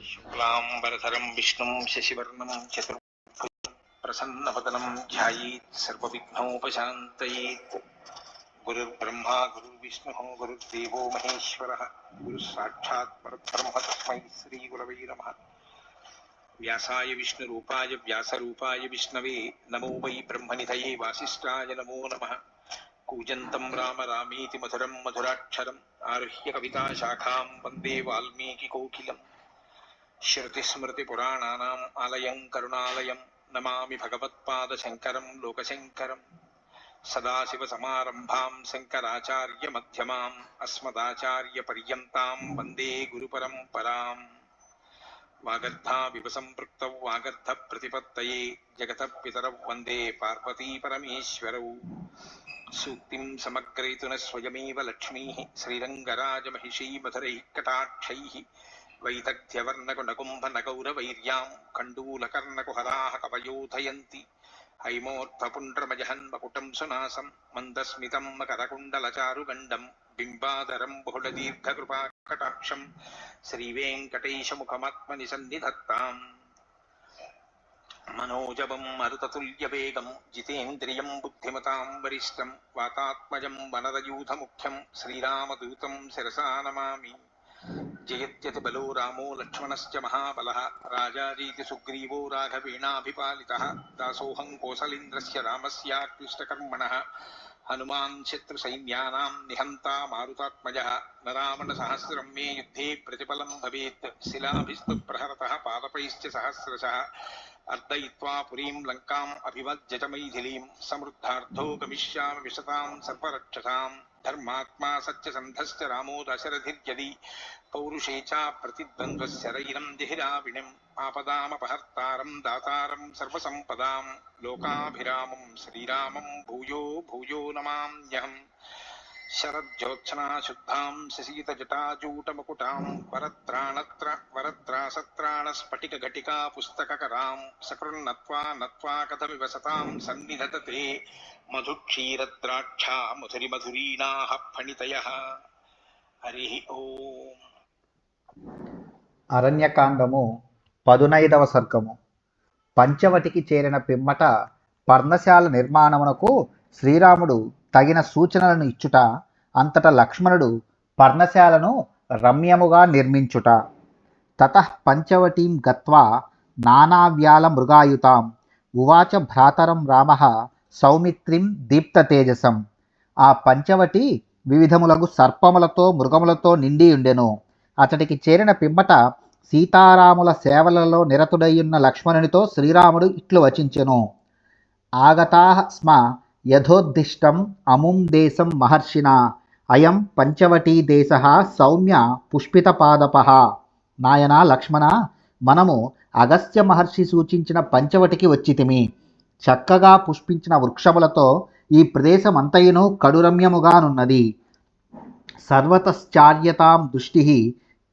శుక్లాంబరధరం విష్ణుం శశివర్ణం చతుర్భుజం ప్రసన్నవదనం ధ్యాయేత్ సర్వవిఘ్నోపశాంతయేత్. గురుర్బ్రహ్మా గురుర్విష్ణుః గురుర్దేవో మహేశ్వరః గురుః సాక్షాత్ పరబ్రహ్మ తస్మై శ్రీ గురవై నమః. వ్యాసాయ విష్ణురూపాయ వ్యాసరూపాయ విష్ణవే నమో వై బ్రహ్మనిధయే వాసిష్ఠాయ నమో నమః. కూజంతం రామ రామేతి మధురం మధురాక్షరం ఆరుహ్య కవితాశాఖాం వందే వాల్మీకికోకిలం. శ్రుతిస్మృతిపురాణానాం ఆలయం కరుణాలయం నమామి భగవత్పాదశంకరం లోకశంకరం. సదాశివసమారంభాం శంకరాచార్యమధ్యమాం అస్మదాచార్యపర్యంతాం వందే గురుపరంపరాం. వాగర్ధావివ సంపృక్తౌ వాగర్ధప్రతిపత్తయే జగతః పితరౌ వందే పార్వతీపరమేశ్వరౌ. సూక్తిం సమగ్రయతున స్వయమేవ లక్ష్మీః శ్రీరంగరాజమహిషీమధురైః కటాక్షైః. వైదగ్ధ్యవర్ణకునకుంభనగౌరవైర్యాం కండూలకర్ణకుహరాः కవయోధయంతి. హైమోర్ధ్వపుండ్రమజహన్మకుటం సునాసం మందస్మితం మకరకుండలచారుగండం బింబాధరం బహుళదీర్ఘకృపాకటాక్షం శ్రీవేంకటేశముఖమాత్మని సన్నిధత్తాం. మనోజవం మరుతతుల్యవేగం జితేంద్రియం బుద్ధిమతాం వరిష్టం వాతాత్మజం వనరయూథముఖ్యం శ్రీరామదూతం శిరసా నమామి. జయత్యతి బలో రామో లక్ష్మణశ్చ మహాబలః రాజారీతి సుగ్రీవో రాఘవేణాభిపాలితః. దాసోహం కోసలేంద్రస్య రామస్యాక్లిష్టకర్మణః హనుమాన్ శత్రుసైన్యానాం నిహంతా మారుతాత్మజః. నరావణసహస్రం మే యుద్ధే ప్రతిఫలం భవేత్ శిలాభిస్తు ప్రహరతః పాదపైశ్చ సహస్రశః. అర్దయిత్వా పురీం లంకాం అభివజ్య చ మైథిలీం సమృద్ధార్థో గమిష్యామి విశతాం సర్వరక్షసాం. ధర్మాత్మా సత్యసంధశ్చ రామో దశరథిర్యది పౌరుషే చ ప్రతిద్వంద్వస్య రైరం జహిరావిణిం. ఆపదామపహర్తారం దాతారం సర్వసంపదాం లోకాభిరామం శ్రీరామం భూయో భూయో నమామ్యహం. శరజ్యోత్సనా శుద్ధాం శశీతజటాజూటముకుటాం వరత్రాసత్రాణస్ఫటికఘటికా పుస్తకకరాం. సకృన్నత్వా నత్వా కథమివ సతాం సన్నిధతతే మధుక్షీరద్రాక్షా మధురిమధురీణాః ఫణితయః. హరి ఓం. అరణ్యకాండము 15వ సర్గము. పంచవటికి చేరిన పిమ్మట పర్ణశాల నిర్మాణమునకు శ్రీరాముడు తగిన సూచనలను ఇచ్చుట, అంతటా లక్ష్మణుడు పర్ణశాలను రమ్యముగా నిర్మించుట. తతః పంచవటీం గత్వా నానావ్యాల మృగాయుతాం ఉవాచ భ్రాతరం రామః సౌమిత్రిం దీప్తతేజసం. ఆ పంచవటి వివిధములగు సర్పములతో మృగములతో నిండి ఉండెను. అతడికి చేరిన పిమ్మట సీతారాముల సేవలలో నిరతుడయ్యున్న లక్ష్మణునితో శ్రీరాముడు ఇట్లు వచించెను. ఆగతాః స్మ యథోద్దిష్టం అముం దేశం మహర్షిణా అయం పంచవటీ దేశః సౌమ్య పుష్పితపాదపః. నాయనా లక్ష్మణ, మనము అగస్త్య మహర్షి సూచించిన పంచవటికి వచ్చితిమి. చక్కగా పుష్పించిన వృక్షములతో ఈ ప్రదేశం అంతయును కడురమ్యముగానున్నది. సర్వతశ్చార్యతాం దృష్టిః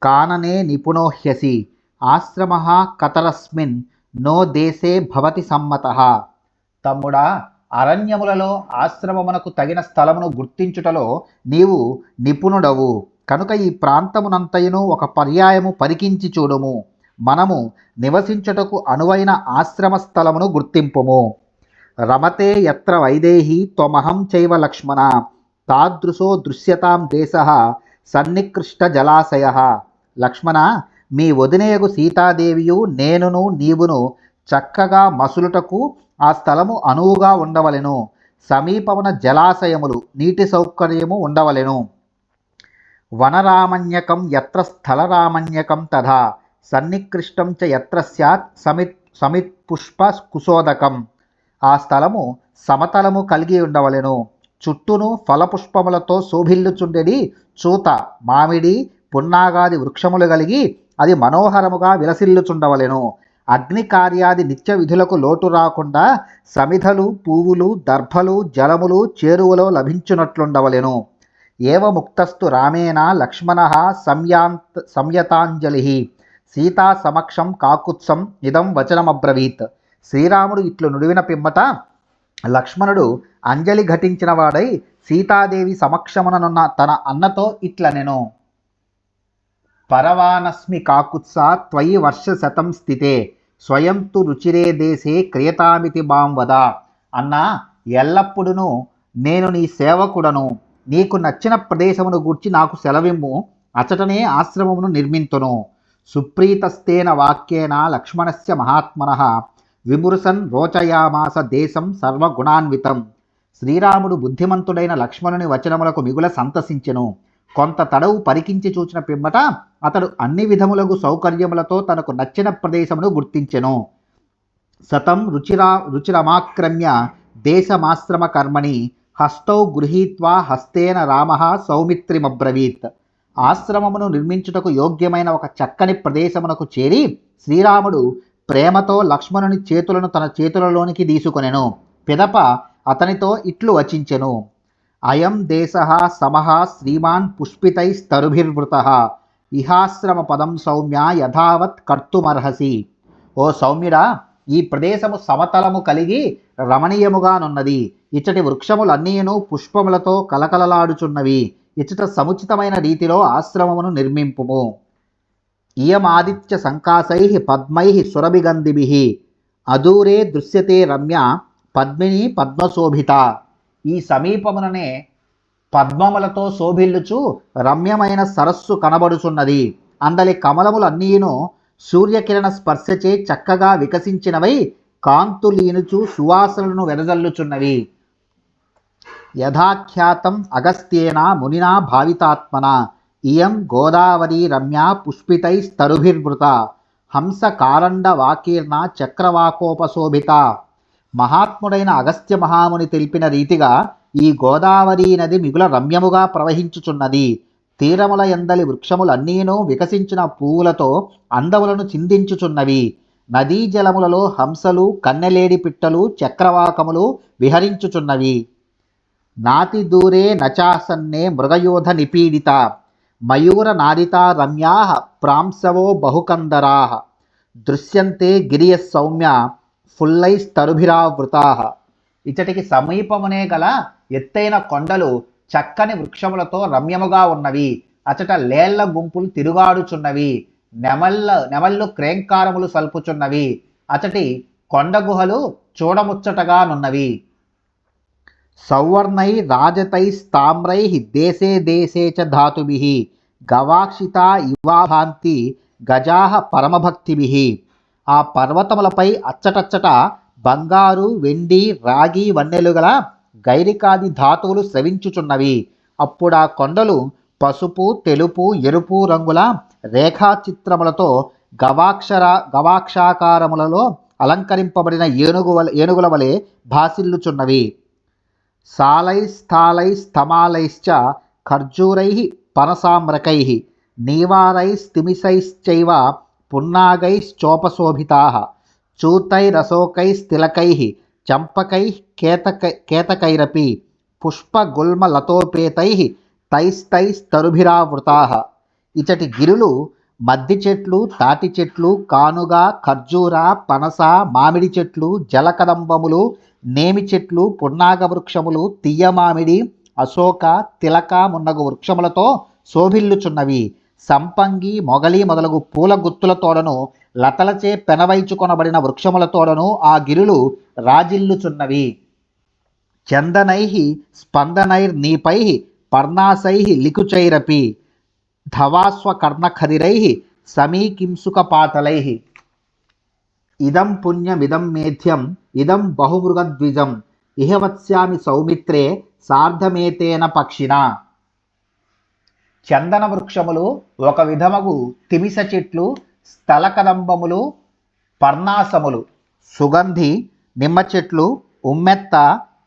కాననే నిపుణోహ్యసి. ఆశ్రమః కతరస్మిన్ నో దేశే భవతి సమ్మతః. తమ్ముడా, అరణ్యములలో ఆశ్రమమునకు తగిన స్థలమును గుర్తించుటలో నీవు నిపుణుడవు కనుక ఈ ప్రాంతమునంతయును ఒక పర్యాయము పరికించి చూడుము. మనము నివసించుటకు అనువైన ఆశ్రమ స్థలమును గుర్తింపుము. రమతే యత్ర వైదేహి త్వమహం చైవ లక్ష్మణ తాదృశో దృశ్యతాం దేశః సన్నికృష్ట జలాశయః. లక్ష్మణ, మీ వదినయగు సీతాదేవియు నేనును నీవును చక్కగా మసులుటకు ఆ స్థలము అనువుగా ఉండవలెను. సమీపమున జలాశయములు, నీటి సౌకర్యము ఉండవలెను. వనరామణ్యకం యత్ర స్థలరామణ్యకం తథా సన్నికృష్టం చ యత్ర స్యాత్ సమిత్పుష్ప కుశోదకం. ఆ స్థలము సమతలము కలిగి ఉండవలెను. చుట్టూను ఫలపుష్పములతో శోభిల్లుచుండెడి చూత, మామిడి, పున్నాగాది వృక్షములు కలిగి అది మనోహరముగా విలసిల్లుచుండవలెను. అగ్ని కార్యాది నిత్య విధులకు లోటు రాకుండా సమిధలు, పువ్వులు, దర్భలు, జలములు చేరువలో లభించునట్లుండవలెను. ఏవ ముక్తస్తు రామేణ లక్ష్మణః సంయతాంజలిః సీతా సమక్షం కాకుత్సం ఇదం వచనమబ్రవీత్. శ్రీరాముడు ఇట్లు నుడివిన పిమ్మట లక్ష్మణుడు అంజలి ఘటించిన వాడై సీతాదేవి సమక్షముననున్న తన అన్నతో ఇట్లనెను. పరవానస్మి కాకుత్సా త్వయి వర్షశతం స్థితే స్వయం తు రుచిరే దేశే క్రియతామితి మాం వద. అన్నా, ఎల్లప్పుడూ నేను నీ సేవకుడను. నీకు నచ్చిన ప్రదేశమును గూర్చి నాకు సెలవిమ్ము, అచటనే ఆశ్రమమును నిర్మింతును. సుప్రీతస్తేన వాక్యేన లక్ష్మణస్య మహాత్మనః విమృశన్ రోచయామాస దేశం సర్వగుణాన్వితం. శ్రీరాముడు బుద్ధిమంతుడైన లక్ష్మణుని వచనములకు మిగుల సంతసించెను. కొంత తడవు పరికించి చూచిన పిమ్మట అతడు అన్ని విధములగు సౌకర్యములతో తనకు నచ్చిన ప్రదేశమును గుర్తించెను. సతం రుచిరమాక్రమ్య దేశమాశ్రమ కర్మణి హస్తౌ గృహీత్వా హస్తేన రామ సౌమిత్రిమబ్రవీత్. ఆశ్రమమును నిర్మించుటకు యోగ్యమైన ఒక చక్కని ప్రదేశమునకు చేరి శ్రీరాముడు ప్రేమతో లక్ష్మణుని చేతులను తన చేతులలోనికి తీసుకొనెను. పిదప అతనితో ఇట్లు వచించెను. అయం దేశః సమః శ్రీమాన్ పుష్పితైస్తరుభిర్వృతః ఇహాశ్రమ పదం సౌమ్య యథావత్ కర్తుమర్హసి. ఓ సౌమ్యుడా, ఈ ప్రదేశము సమతలము కలిగి రమణీయముగానున్నది. ఇచ్చటి వృక్షములన్నీయును పుష్పములతో కలకలలాడుచున్నవి. ఇచ్చట సముచితమైన రీతిలో ఆశ్రమమును నిర్మింపుము. ఇయమాదిత్య సంకాసై పద్మై సురభిగంధిభిః అదూరే దృశ్యతే రమ్య పద్మిని పద్మశోభిత. ఈ సమీపముననే పద్మములతో శోభిల్లుచు రమ్యమైన సరస్సు కనబడుచున్నది. అందలి కమలములన్నీయును సూర్యకిరణ స్పర్శచే చక్కగా వికసించినవై కాంతులీనుచు సువాసనలను వెదజల్లుచున్నవి. యథాఖ్యాతం అగస్త్యేన మునినా భావితాత్మన ఇయం గోదావరి రమ్య పుష్పితైస్తరుభిర్వృత హంస కారండ వాకీర్ణ చక్రవాకోపశోభిత. మహాత్ముడైన అగస్త్య మహాముని తెలిపిన రీతిగా ఈ గోదావరి నది మిగుల రమ్యముగా ప్రవహించుచున్నది. తీరముల ఎందలి వృక్షములన్నీను వికసించిన పువ్వులతో అందములను చిందించుచున్నవి. నదీ జలములలో హంసలు, కన్నెలేడి పిట్టలు, చక్రవాకములు విహరించుచున్నవి. నాతి దూరే నచాసన్నే మృగయోధ నిపీడిత మయూర నారితా రమ్యా ప్రాంశవో బహుకందరా దృశ్యంతే గిరియ సౌమ్య ఫుల్లైస్తరుభిరావృతా. ఇచ్చటికి సమీపమునే గల ఎత్తైన కొండలు చక్కని వృక్షములతో రమ్యముగా ఉన్నవి. అచట లేళ్ల గుంపులు తిరుగాడుచున్నవి. నెమళ్ళు క్రేంకారములు సల్పుచున్నవి. అచటి కొండ గుహలు చూడముచ్చటగానున్నవి. సౌవర్ణై రాజతైస్తామ్రై దేశే దేశే చ ధాతుభిః గవాక్షితా ఇవాభాంతి గజాః పరమభక్తిభిః. ఆ పర్వతములపై అచ్చటచ్చట బంగారు, వెండి, రాగి వన్నెలు గల గైరికాది ధాతువులు స్రవించుచున్నవి. అప్పుడా కొండలు పసుపు, తెలుపు, ఎరుపు రంగుల రేఖాచిత్రములతో గవాక్షాకారములలో అలంకరింపబడిన ఏనుగుల వలె భాసిల్లుచున్నవి. సాలైస్థాలైస్తమాలైశ్చ ఖర్జూరైః పనసామ్రకైః నీవారైస్తిమిసైశ్చైవ పున్నాగైశ్చోపశోభితాః చూతైరశోకైస్తిలకైః చంపకైః కేతకైరపి పుష్పగుల్మలతోపేతైః తైస్తైస్తరుభిరావృతాః. ఇచటి గిరులు మద్ది చెట్లు, తాటి చెట్లు, కానుగ, ఖర్జూర, పనస, మామిడి చెట్లు, జలకదంబములు, నేమి చెట్లు, పున్నాగ వృక్షములు, తీయమామిడి, అశోక, తిలక మున్నగు వృక్షములతో శోభిల్లుచున్నవి. సంపంగి, మొగలి మొదలగు పూల గుత్తులతోడను లతలచే పెనవైచుకొనబడిన వృక్షములతోడను ఆ గిరులు రాజిల్లుచున్నవి. చందనైః స్పందనైర్నీపైః పర్ణాసైః లికుచైరపి ధవాస్వకర్ణఖదిరైః సమీకింసుకపాటలైః. ఇదం పుణ్యమిదం మేధ్యం ఇదం బహుమృగద్విజం ఇహ వత్స్యామి సౌమిత్రే సార్ధమేతేన పక్షిణ. చందన వృక్షములు, ఒక విధమగు తిమిస చెట్లు, స్థలకదంబములు, పర్ణాసములు, సుగంధి, నిమ్మ చెట్లు, ఉమ్మెత్త,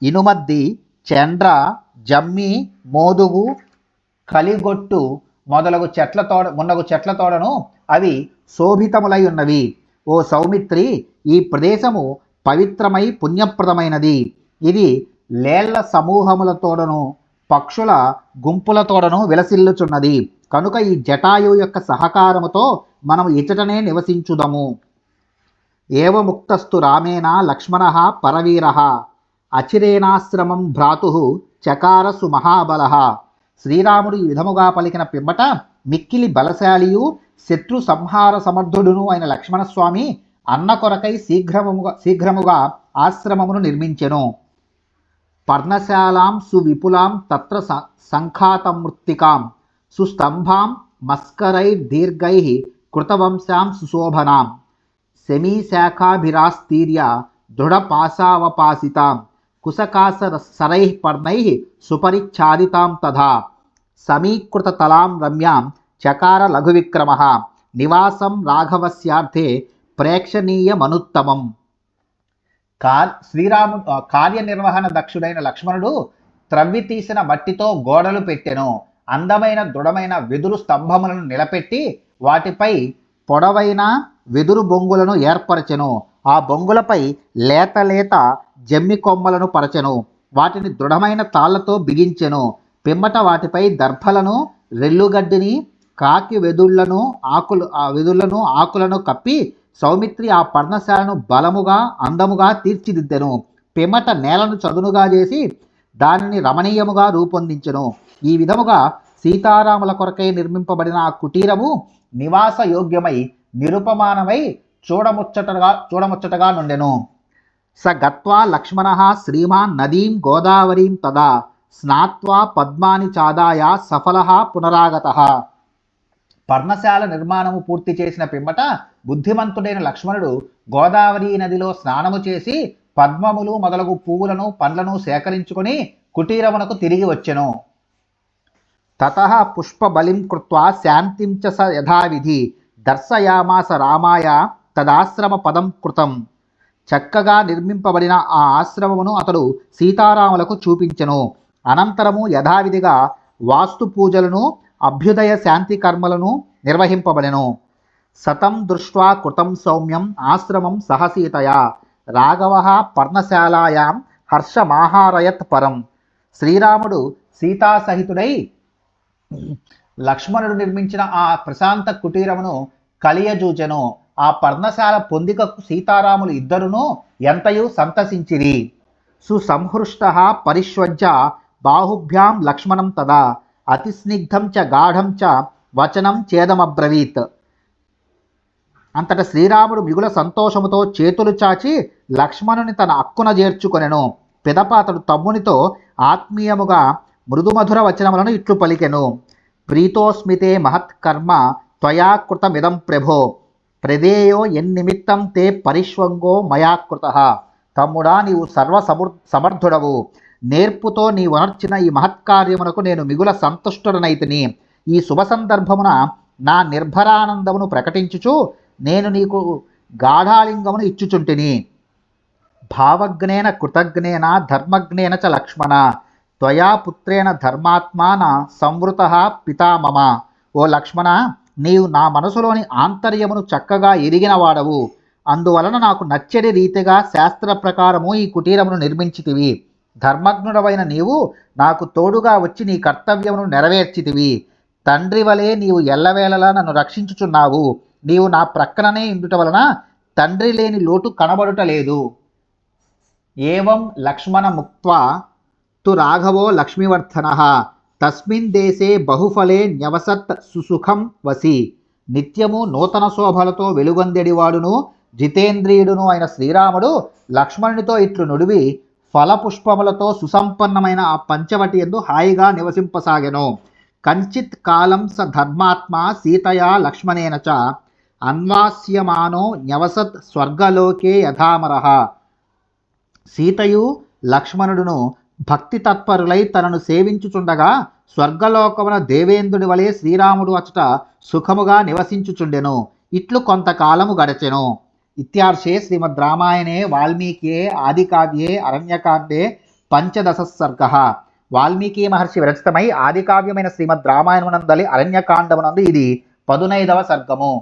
ఇనుమద్ది, చెండ్ర, జమ్మి, మోదుగు, కలిగొట్టు మొదలగు చెట్లతోడను అవి శోభితములై ఉన్నవి. ఓ సౌమిత్రి, ఈ ప్రదేశము పవిత్రమై పుణ్యప్రదమైనది. ఇది లేళ్ల సమూహములతోడను పక్షుల గుంపులతోడను విలసిల్లుచున్నది. కనుక ఈ జటాయు యొక్క సహకారముతో మనము ఇచటనే నివసించుదము. ఏవముక్తస్తు రామేణ లక్ష్మణః పరవీరః అచిరేణాశ్రమం భ్రాతుః చకారసు మహాబలః. శ్రీరాముడు ఈ విధముగా పలికిన పిమ్మట మిక్కిలి బలశాలియు శత్రు సంహార సమర్థుడును అయిన లక్ష్మణస్వామి అన్న కొరకై శీఘ్రముగా ఆశ్రమమును నిర్మించెను. పర్ణశాలాం సువిపులాం తత్ర సంఖాతమృత్తికాం సుస్తంభాం మస్కరైర్దీర్ఘై కృతవంశాం సుశోభనాం శమీశాఖాభిరాస్తీర్య దృఢపాశావపాసితాం కుశకాసరై పర్ణై సుపరిచ్ఛాదితాం తథా సమీకృతతలాం రమ్యాం చకార లఘువిక్రమః నివాసం రాఘవస్యార్థే ప్రేక్షణీయమనుత్తమం. శ్రీరాముడు కార్యనిర్వహణ దక్షుడైన లక్ష్మణుడు త్రవ్వి తీసిన మట్టితో గోడలు పెట్టెను. అందమైన దృఢమైన వెదురు స్తంభములను నిలపెట్టి వాటిపై పొడవైన వెదురు బొంగులను ఏర్పరచెను. ఆ బొంగులపై లేత లేత జమ్మి కొమ్మలను పరచెను. వాటిని దృఢమైన తాళ్లతో బిగించెను. పిమ్మట వాటిపై దర్భలను, రెల్లుగడ్డిని, కాకి వెదుళ్లను ఆకులను కప్పి సౌమిత్రి ఆ పర్ణశాలను బలముగా అందముగా తీర్చిదిద్దెను. పిమ్మట నేలను చదునుగా చేసి దానిని రమణీయముగా రూపొందించెను. ఈ విధముగా సీతారాముల కొరకై నిర్మింపబడిన ఆ కుటీరము నివాస యోగ్యమై నిరుపమానమై చూడముచ్చటగా నుండెను. స గత్వా లక్ష్మణః శ్రీమాన్ నదీం గోదావరీం తదా స్నాత్వా పద్మాని చాదాయ సఫలః పునరాగతః. పర్ణశాల నిర్మాణము పూర్తి చేసిన పిమ్మట బుద్ధిమంతుడైన లక్ష్మణుడు గోదావరి నదిలో స్నానము చేసి పద్మములు మొదలగు పువ్వులను పండ్లను సేకరించుకొని కుటీరమునకు తిరిగి వచ్చెను. తతః పుష్పబలిం కృత్వా శాంతిం చ స యథావిధి దర్శయామాస రామాయ తదాశ్రమ పదం కృతం. చక్కగా నిర్మింపబడిన ఆ ఆశ్రమమును అతడు సీతారాములకు చూపించెను. అనంతరము యథావిధిగా వాస్తు పూజలను అభ్యుదయ శాంతి కర్మలను నిర్వహింపబడెను. సతం దృష్ట్వా కృతం సౌమ్యం ఆశ్రమం సహసీతయా రాఘవః పర్ణశాలాయాం హర్షమాహారయత్ పరం. శ్రీరాముడు సీతాసహితుడై లక్ష్మణుడు నిర్మించిన ఆ ప్రశాంత కుటీరమును కలియజూచెను. ఆ పర్ణశాల పొందికకు సీతారాములు ఇద్దరును ఎంతయు సంతసించిరి. సుసంహృష్టః పరిష్వజ్య బాహుభ్యాం లక్ష్మణం తదా అతిస్నిగ్ధం చ గాఢం చ వచనం చేదమబ్రవీత్. అంతట శ్రీరాముడు మిగుల సంతోషముతో చేతులు చాచి లక్ష్మణుని తన అక్కున చేర్చుకొనెను. పిదప అతడు తమ్మునితో ఆత్మీయముగా మృదుమధుర వచనములను ఇట్లు పలికెను. ప్రీతోస్మితే మహత్కర్మ త్వయా కృతమిదం ప్రభో ప్రదేయో ఎన్నిమిత్తం తే పరిష్వంగో మయా కృతః. తమ్ముడా, నీవు సమర్థుడవు. నేర్పుతో నీవనర్చిన ఈ మహత్కార్యమునకు నేను మిగుల సంతుష్టుడనైతిని. ఈ శుభ సందర్భమున నా నిర్భరానందమును ప్రకటించుచు నేను నీకు గాఢాలింగమును ఇచ్చుచుంటిని. భావజ్ఞేన కృతజ్ఞేన ధర్మజ్ఞేన చ లక్ష్మణ త్వయా పుత్రేణ ధర్మాత్మాన సంవృతః పితా మమ. ఓ లక్ష్మణ, నీవు నా మనసులోని ఆంతర్యమును చక్కగా ఎరిగిన వాడవు. అందువలన నాకు నచ్చడి రీతిగా శాస్త్ర ప్రకారము ఈ కుటీరమును నిర్మించితివి. ధర్మజ్ఞుడవైన నీవు నాకు తోడుగా వచ్చి నీ కర్తవ్యమును నెరవేర్చితివి. తండ్రి వలె నీవు ఎల్లవేళలా నన్ను రక్షించుచున్నావు. నీవు నా ప్రక్కననే ఇండుట వలన తండ్రి లేని లోటు కనబడుటలేదు. ఏవం లక్ష్మణ ముక్త్వా తు రాఘవో లక్ష్మీవర్ధనః తస్మిన్ దేశే బహుఫలే న్యవసత్ సుసుఖం వసి. నిత్యము నూతన శోభలతో వెలుగొందెడివాడును జితేంద్రియుడును అయిన శ్రీరాముడు లక్ష్మణునితో ఇట్లు నుడివి ఫలపుష్పములతో సుసంపన్నమైన ఆ పంచవటి యందు హాయిగా నివసింపసాగెను. కంచిత్ కాలం స ధర్మాత్మా సీతయా లక్ష్మణేన చ అన్వాస్యమానో న్యవసత్ స్వర్గలోకే యథామరః. సీతయు లక్ష్మణుడును భక్తి తత్పరులై తనను సేవించుచుండగా స్వర్గలోకమున దేవేంద్రుడి వలె శ్రీరాముడు అచట సుఖముగా నివసించుచుండెను. ఇట్లు కొంతకాలము గడచెను. ఇత్యార్షే శ్రీమద్ రామాయణే వాల్మీకియే ఆదికావ్యే అరణ్యకాండే పంచదశ సర్గః. వాల్మీకి మహర్షి విరచితమై ఆదికావ్యమైన శ్రీమద్ రామాయణమునందలి అరణ్యకాండమునందు ఇది 15వ సర్గము.